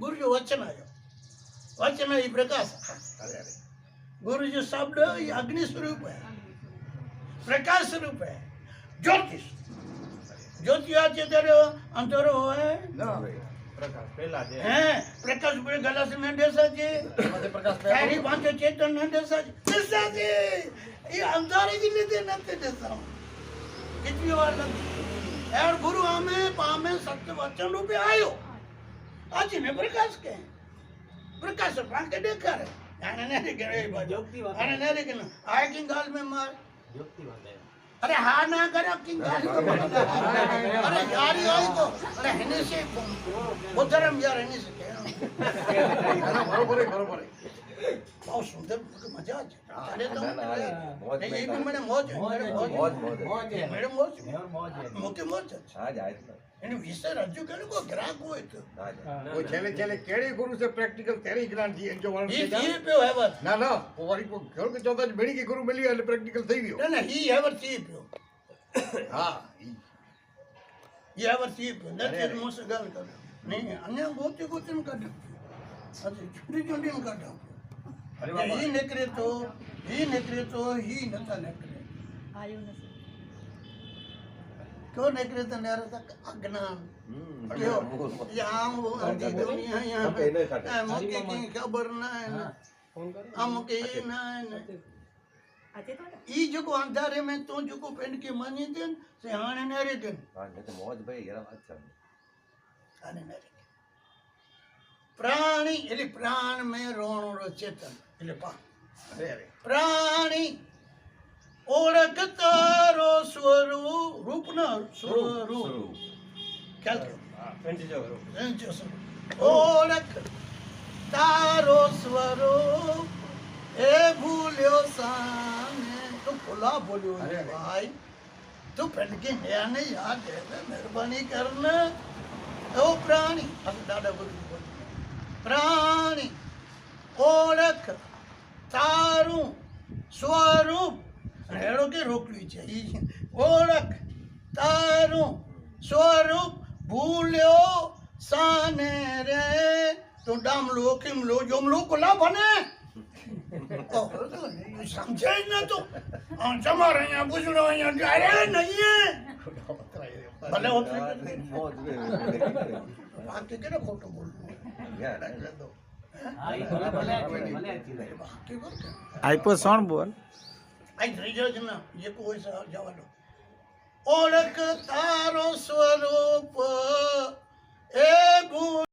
गुरु जो वचन आयो, वचन है प्रकाश। गुरु जो शब्द ये अग्नि स्वरूप है, प्रकाश स्वरूप है, ज्योतिष। ज्योति आज तेरे अंतरो है प्रकाश पहला जे हैं, प्रकाश बड़े गला से न देसा जी, प्रकाश तारी पांचो चेतन न देसा जी, ये अंधारे की लेते न देसा कितनी बार लगी और गुरु हमें पामे सत्य वचन रूपे आयो आज ने प्रकाश के प्रकाश पाके देखा रे आने नहीं करे बाजो आने नहीं करे आए की गाल में मार ज्योति वाले अरे हाँ ना करे की गाल अरे यारी आई तो अरे हने से वो धर्म यार हने से बरोबर बहुत सुंदर मजा आ चले तो ये भी मैंने मौज मैडम मौज मुके मौज आज आए એને વિશે રજૂ કર્યું કોઈ ગ્રાહક હોય તો કોઈ છેલ્લે છેલ્લે કેડી ગુરુ છે પ્રેક્ટિકલ તેરી જ્ઞાન જી જો વાળું ઈ પીયો હેવર ના ના ઓરી કો ઘર કે ચોથા બેડી કે ગુરુ મળ્યો એટલે પ્રેક્ટિકલ થઈ ગયો ના ઈ હેવર સી પીયો હા ઈ હેવર સી પીયો નથી મોસે ગાલ કરે નહીં અન્ય ગોતી ગોતીને કાઢ્યું અરે છૂટી છૂટીને કાઢ્યું ઈ નીકળે તો ઈ નતા નીકળે આયો નથી क्यों निकले तो नहर तक अज्ञान क्यों यहाँ वो अंधी दुनिया यहाँ मुझे की खबर ना है ना हम के ना है ना આજે તો ई जो को अंधारे में तो जो को पेन के मानी देन से आने नहरे देन हां नहीं तो मौज भाई यार अच्छा आने नहरे प्राणी એટલે प्राण में रोणो रो चेतन એટલે पा અરે અરે प्राणी ओळख तारो स्वरूप रूप ना स्वरूप ख्याल करो ओळख तारो स्वरूप ए भूल्यो साने तो भुला बोलियो भाई तू पहन के नया ने याद है मेहरबानी करना ओ प्राणी अब दादा बोल प्राणी ओळख तारू स्वरूप રેડો કે રોકવી છે ઈ ઓળખ તારું સ્વરૂપ ભૂલ્યો સાને રે તો ડામલો કિમલો જોમલો કોલા બને સમજાય ન તો તમારે અહીંયા પૂછડો અહીંયા જાય નહીં ભલે હોતે मौज में બાકી કે ખોટું બોલવું यार હા ઈ ભલે ભલે બાકી બોલ આઈપો સોણ બોલ आई થઈ જાય છે ને જે કોઈ જવા દો ઓળખ તારો સ્વરૂપ એ ભૂ